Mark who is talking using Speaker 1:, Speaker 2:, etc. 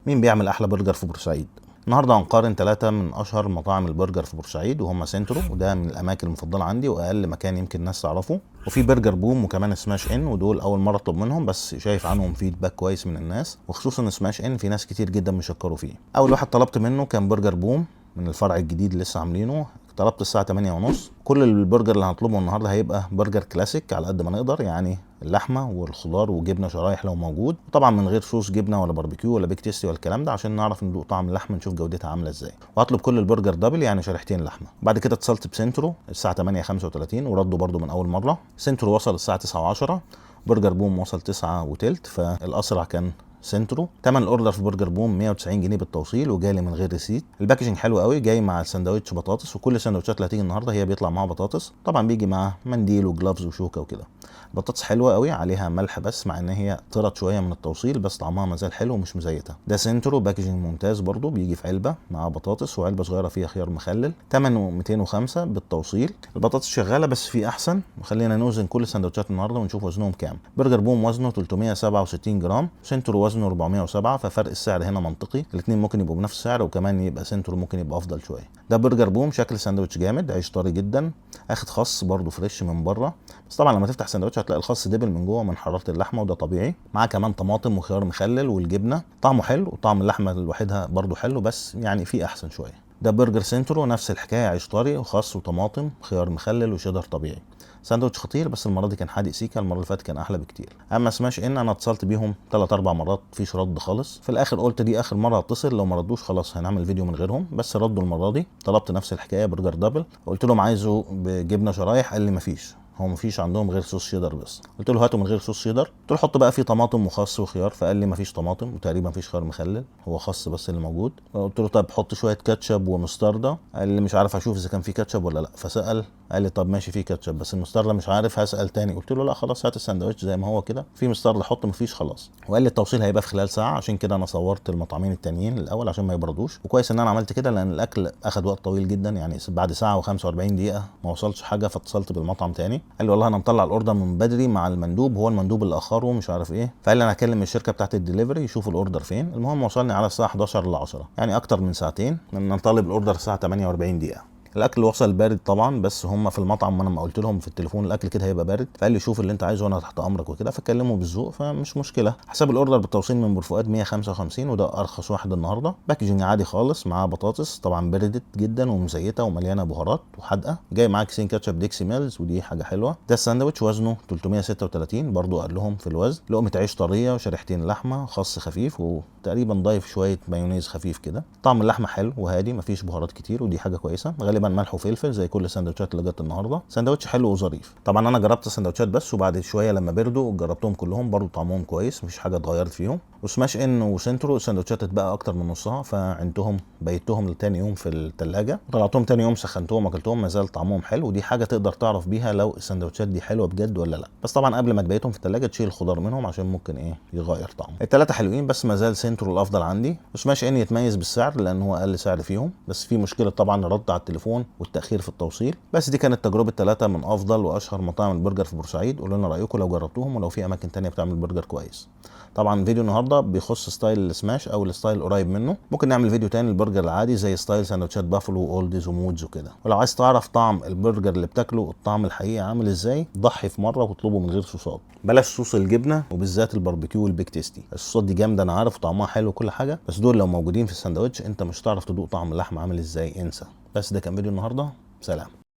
Speaker 1: مين بيعمل احلى برجر في بورسعيد؟ النهارده هنقارن 3 من اشهر مطاعم البرجر في بورسعيد، وهم سنترو وده من الاماكن المفضله عندي واقل مكان يمكن الناس تعرفه، وفي برجر بوم وكمان سماش ان، ودول اول مره اطلب منهم بس شايف عنهم فيدباك كويس من الناس، وخصوصا سماش ان في ناس كتير جدا مشكروا فيه. اول واحد طلبت منه كان برجر بوم من الفرع الجديد اللي لسه عاملينه، طلبت الساعه 8:30. كل البرجر اللي هنطلبه النهارده هيبقى برجر كلاسيك على قد ما نقدر، يعني اللحمه والخضار وجبنه شرايح لو موجود، طبعا من غير صوص جبنه ولا باربيكيو ولا بيك تيستي ولا الكلام ده، عشان نعرف ندوق طعم اللحمه نشوف جودتها عامله ازاي. وهطلب كل البرجر دبل يعني شريحتين لحمه. بعد كده اتصلت بسنترو الساعه 8:35 وردوا برده من اول مره. سنترو وصل الساعه 9:10، برجر بوم وصل 9:15، فالاسرع كان سنترو. تمن الاوردر في برجر بوم 190 جنيه بالتوصيل وجالي من غير ريسيت. الباكجنج حلو قوي، جاي مع الساندوتش بطاطس، وكل الساندوتشات اللي هتيجي النهارده هي بيطلع معاها بطاطس، طبعا بيجي معاه منديل وجلافز وشوكه وكده. بطاطس حلوه قوي، عليها ملح بس مع ان هي طرت شويه من التوصيل، بس طعمها مازال حلو ومش مزيته. ده سنترو باكجنج ممتاز برضو، بيجي في علبه مع بطاطس وعلبه صغيره فيها خيار مخلل. ثمنه 205 بالتوصيل. البطاطس شغاله بس في احسن، وخلينا نوزن كل الساندوتشات النهارده ونشوف وزنهم كام. برجر بوم وزنه 367 جرام، سنترو وزنه 407، ففرق السعر هنا منطقي، الاثنين ممكن يبقوا بنفس السعر، وكمان يبقى سنترو ممكن يبقى افضل شويه. ده برجر بوم، شكل الساندوتش جامد، عيش طري جدا، اخد خس برضو فريش من بره، بس طبعا لما تفتح ساندوتش هتلاقي الخس دبل من جوه من حراره اللحمه وده طبيعي. معاه كمان طماطم وخيار مخلل والجبنه، طعمه حلو وطعم اللحمه لوحدها برضو حلو، بس يعني في احسن شويه. ده برجر سنترو نفس الحكايه، عيش طري وخس وطماطم خيار مخلل وشيدر طبيعي. ساندوتش خطير، بس المره دي كان حادق سيكا، المره اللي فاتت كان احلى بكتير. اما سماش ان انا اتصلت بيهم 3 4 مرات مفيش رد خالص، في الاخر قلت دي اخر مره اتصل، لو ما ردوش خلاص هنعمل فيديو من غيرهم، بس ردوا المره دي. طلبت نفس الحكايه برجر دبل، قلت لهم عايزه بجبنه شرايح، قال لي مفيش، هو مفيش عندهم غير صوص شيدر بس. قلت له هاتوا من غير صوص شيدر، قلت له حط بقى فيه طماطم وخس وخيار، فقال لي مفيش طماطم وتقريبا مفيش خيار مخلل، هو خس بس اللي موجود. قلت له طب حط شويه كاتشب ومستردة، قال لي مش عارف اشوف اذا كان في كاتشب ولا لا، فسال قال لي طب ماشي في كاتشب بس المستردة مش عارف، هسال تاني. قلت له لا خلاص هات الساندوتش زي ما هو كده، في مستردة حط، مفيش خلاص. وقال لي التوصيل هيبقى في خلال ساعه، عشان كده انا صورت المطعمين التانيين الاول عشان ما يبردوش، وكويس ان انا عملت كده لان الاكل اخد وقت طويل جدا، يعني بعد ساعه و45 دقيقه ما وصلش حاجه، فاتصلت بالمطعم تاني قال لي والله انا مطلع الاوردر من بدري مع المندوب، هو المندوب اللي اخره مش عارف ايه، فقال لي انا هكلم الشركه بتاعت الدليفري يشوفوا الاوردر فين. المهم وصلني على الساعه 11 ل10، يعني اكتر من ساعتين، لان طالب الاوردر الساعه 48 دقيقه. الاكل وصل بارد طبعا، بس هم في المطعم وانا ما قلت لهم في التليفون الاكل كده هيبقى بارد، فقال لي شوف اللي انت عايزه وانا تحت امرك وكده، فكلمه بالذوق فمش مشكله. حساب الاوردر بالتوصيل من بورفؤاد 155، وده ارخص واحد النهارده. باكجنج عادي خالص، معاه بطاطس طبعا بردت جدا ومزيته ومليانه بهارات وحادقه، جاي معاه كيسين كاتشب ديكسي ميلز ودي حاجه حلوه. ده الساندوتش وزنه 336 برضو قال لهم في الوزن، لقمه عيش طريه وشريحتين لحمه، خس خفيف وتقريبا ضايف شويه مايونيز خفيف كده. طعم اللحمه حلو وهادي، مفيش بهارات كتير ودي حاجه كويسه، غالبا ملح وفلفل زي كل السندوتشات اللي جت النهارده. سندوتش حلو وظريف. طبعا انا جربت السندوتشات بس، وبعد شويه لما بردوا جربتهم كلهم برضو طعمهم كويس، مفيش حاجه اتغيرت فيهم. وسماش ان وسنترو السندوتشات اتبقى اكتر من نصها، فعنتهم بيتهم لتاني يوم في الثلاجه، طلعتهم تاني يوم سخنتهم اكلتهم، ما زال طعمهم حلو، ودي حاجه تقدر تعرف بيها لو السندوتشات دي حلوه بجد ولا لا. بس طبعا قبل ما تبيتهم في الثلاجه تشيل الخضار منهم عشان ممكن يغير طعمه. الثلاثه حلوين، بس ما زال سنترو الافضل عندي. وسماش ان يتميز بالسعر لان هو اقل سعر فيهم، بس في مشكله طبعا الرد على التليفون والتاخير في التوصيل. بس دي كانت تجربه 3 من افضل واشهر مطاعم البرجر في بورسعيد. قولوا لنا رايكم لو جربتوهم، ولو في اماكن تانية بتعمل برجر كويس. طبعا فيديو النهارده بيخص ستايل السماش او الستايل قريب منه، ممكن نعمل فيديو تاني البرجر العادي زي ستايل سندوتشات بافلو واولديز ومودز وكده. ولو عايز تعرف طعم البرجر اللي بتاكله الطعم الحقيقي عامل ازاي، ضحي في مره واطلبه من غير صوصات، بلاش صوص الجبنه وبالذات الباربيكيو والبيك تيستي. الصوصات دي جامده انا عارف طعمها حلو وكل حاجه، بس دول لو موجودين في الساندوتش انت مش هتعرف تدوق طعم اللحمه عامل ازاي، انسى. بس ده كان فيديو النهارده، سلام.